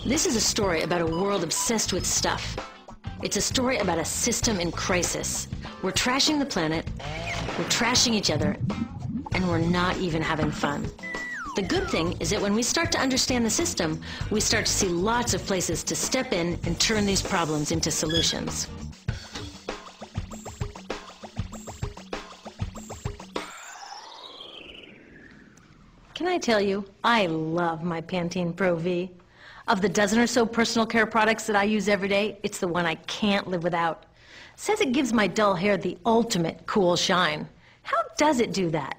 This is a story about a world obsessed with stuff. It's a story about a system in crisis. We're trashing the planet, we're trashing each other, and we're not even having fun. The good thing is that when we start to understand the system, we start to see lots of places to step in and turn these problems into solutions. Can I tell you, I love my Pantene Pro V. Of the dozen or so personal care products that I use every day, it's the one I can't live without. Says it gives my dull hair the ultimate cool shine. How does it do that?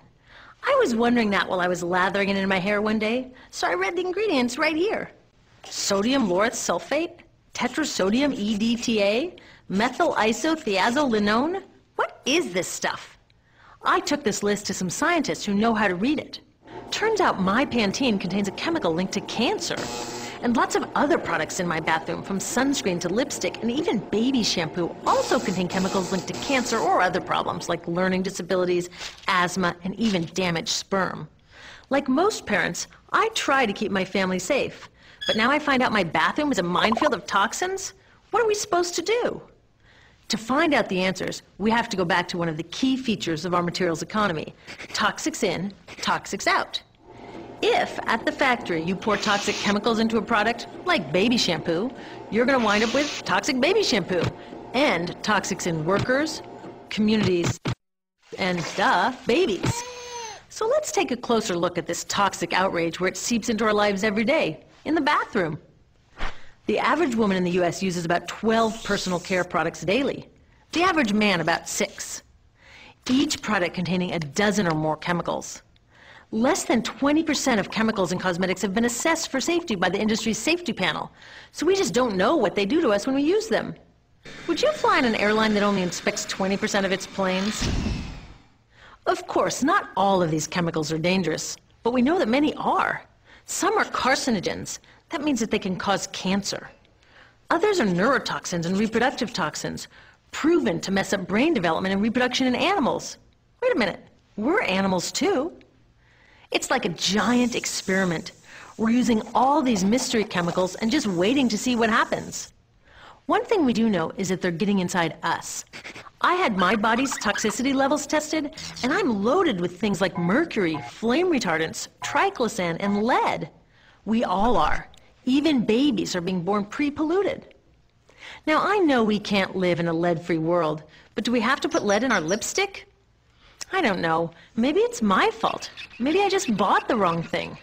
I was wondering that while I was lathering it in my hair one day, so I read the ingredients right here. Sodium lauryl sulfate, tetrasodium EDTA, methyl isothiazolinone. What is this stuff? I took this list to some scientists who know how to read it. Turns out my Pantene contains a chemical linked to cancer. And lots of other products in my bathroom, from sunscreen to lipstick and even baby shampoo, also contain chemicals linked to cancer or other problems like learning disabilities, asthma, and even damaged sperm. Like most parents, I try to keep my family safe. But now I find out my bathroom is a minefield of toxins? What are we supposed to do? To find out the answers, we have to go back to one of the key features of our materials economy: toxics in, toxics out. If, at the factory, you pour toxic chemicals into a product, like baby shampoo, you're going to wind up with toxic baby shampoo, and toxics in workers, communities, and, babies. So let's take a closer look at this toxic outrage where it seeps into our lives every day, in the bathroom. The average woman in the U.S. uses about 12 personal care products daily. The average man about 6. Each product containing a dozen or more chemicals. Less than 20% of chemicals in cosmetics have been assessed for safety by the industry's safety panel, so we just don't know what they do to us when we use them. Would you fly on an airline that only inspects 20% of its planes? Of course, not all of these chemicals are dangerous, but we know that many are. Some are carcinogens. That means that they can cause cancer. Others are neurotoxins and reproductive toxins, proven to mess up brain development and reproduction in animals. Wait a minute, we're animals too. It's like a giant experiment. We're using all these mystery chemicals and just waiting to see what happens. One thing we do know is that they're getting inside us. I had my body's toxicity levels tested, and I'm loaded with things like mercury, flame retardants, triclosan, and lead. We all are. Even babies are being born pre-polluted. Now, I know we can't live in a lead-free world, but do we have to put lead in our lipstick? I don't know. Maybe it's my fault. Maybe I just bought the wrong thing.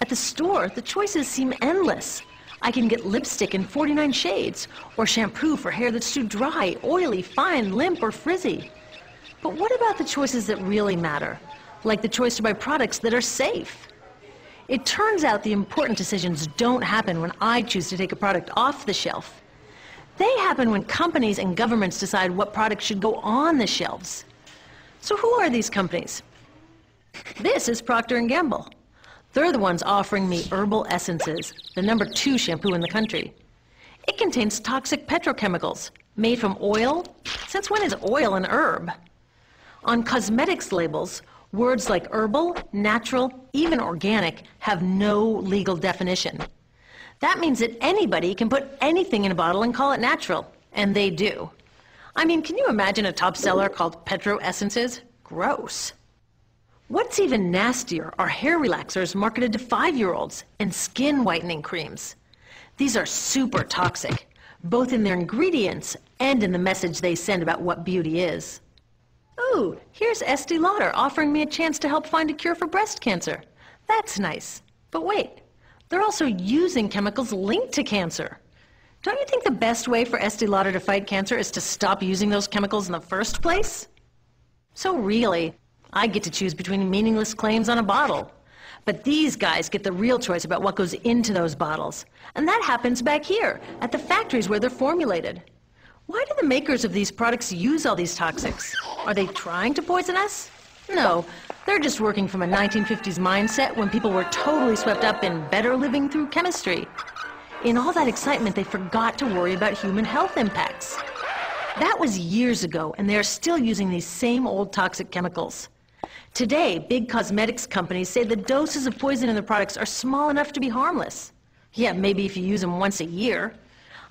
At the store, the choices seem endless. I can get lipstick in 49 shades, or shampoo for hair that's too dry, oily, fine, limp, or frizzy. But what about the choices that really matter, like the choice to buy products that are safe? It turns out the important decisions don't happen when I choose to take a product off the shelf. They happen when companies and governments decide what products should go on the shelves. So who are these companies? This is Procter & Gamble. They're the ones offering me Herbal Essences, the #2 shampoo in the country. It contains toxic petrochemicals made from oil. Since when is oil an herb? On cosmetics labels, words like herbal, natural, even organic have no legal definition. That means that anybody can put anything in a bottle and call it natural, and they do. I mean, can you imagine a top seller called Petro Essences? Gross. What's even nastier are hair relaxers marketed to 5-year-olds and skin whitening creams. These are super toxic, both in their ingredients and in the message they send about what beauty is. Ooh, here's Estee Lauder offering me a chance to help find a cure for breast cancer. That's nice. But wait, they're also using chemicals linked to cancer. Don't you think the best way for Estee Lauder to fight cancer is to stop using those chemicals in the first place? So really, I get to choose between meaningless claims on a bottle. But these guys get the real choice about what goes into those bottles. And that happens back here, at the factories where they're formulated. Why do the makers of these products use all these toxics? Are they trying to poison us? No, they're just working from a 1950s mindset when people were totally swept up in better living through chemistry. In all that excitement, they forgot to worry about human health impacts. That was years ago, and they are still using these same old toxic chemicals. Today, big cosmetics companies say the doses of poison in their products are small enough to be harmless. Yeah, maybe if you use them once a year.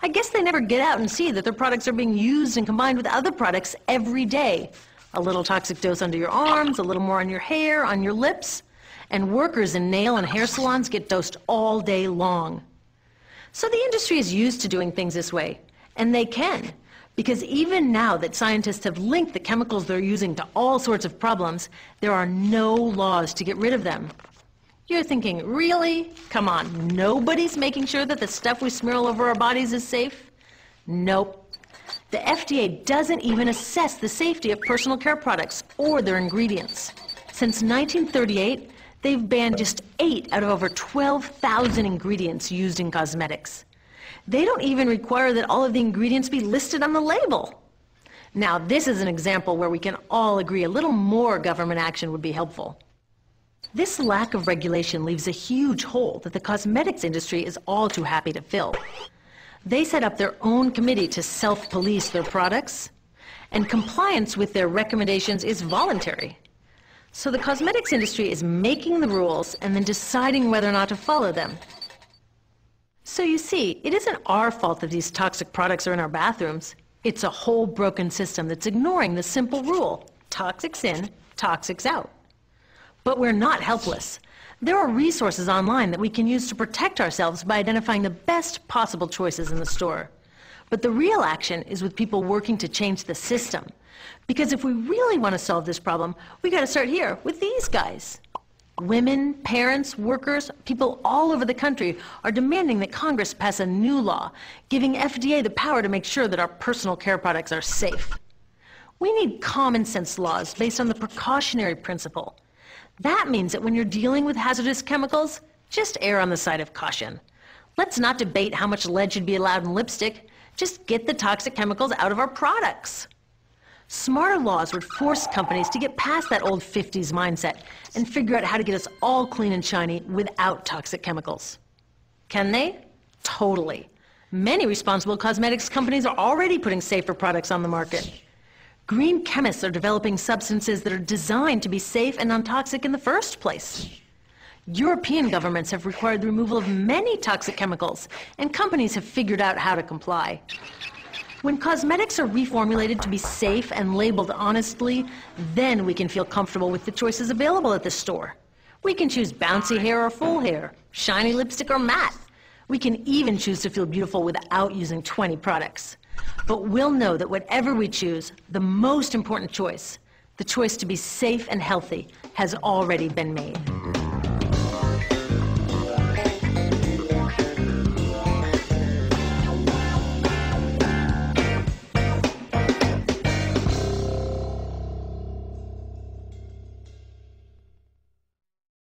I guess they never get out and see that their products are being used and combined with other products every day. A little toxic dose under your arms, a little more on your hair, on your lips. And workers in nail and hair salons get dosed all day long. So the industry is used to doing things this way, and they can, because even now that scientists have linked the chemicals they're using to all sorts of problems, there are no laws to get rid of them. You're thinking, really? Come on, nobody's making sure that the stuff we smear all over our bodies is safe? Nope. The FDA doesn't even assess the safety of personal care products or their ingredients. Since 1938, they've banned just 8 out of over 12,000 ingredients used in cosmetics. They don't even require that all of the ingredients be listed on the label. Now, this is an example where we can all agree a little more government action would be helpful. This lack of regulation leaves a huge hole that the cosmetics industry is all too happy to fill. They set up their own committee to self-police their products, and compliance with their recommendations is voluntary. So the cosmetics industry is making the rules and then deciding whether or not to follow them. So you see, it isn't our fault that these toxic products are in our bathrooms. It's a whole broken system that's ignoring the simple rule: toxics in, toxics out. But we're not helpless. There are resources online that we can use to protect ourselves by identifying the best possible choices in the store. But the real action is with people working to change the system. Because if we really want to solve this problem, we got to start here with these guys. Women, parents, workers, people all over the country are demanding that Congress pass a new law, giving FDA the power to make sure that our personal care products are safe. We need common sense laws based on the precautionary principle. That means that when you're dealing with hazardous chemicals, just err on the side of caution. Let's not debate how much lead should be allowed in lipstick. Just get the toxic chemicals out of our products. Smarter laws would force companies to get past that old 50s mindset and figure out how to get us all clean and shiny without toxic chemicals. Can they? Totally. Many responsible cosmetics companies are already putting safer products on the market. Green chemists are developing substances that are designed to be safe and non-toxic in the first place. European governments have required the removal of many toxic chemicals, and companies have figured out how to comply. When cosmetics are reformulated to be safe and labeled honestly, then we can feel comfortable with the choices available at the store. We can choose bouncy hair or full hair, shiny lipstick or matte. We can even choose to feel beautiful without using 20 products. But we'll know that whatever we choose, the most important choice, the choice to be safe and healthy, has already been made.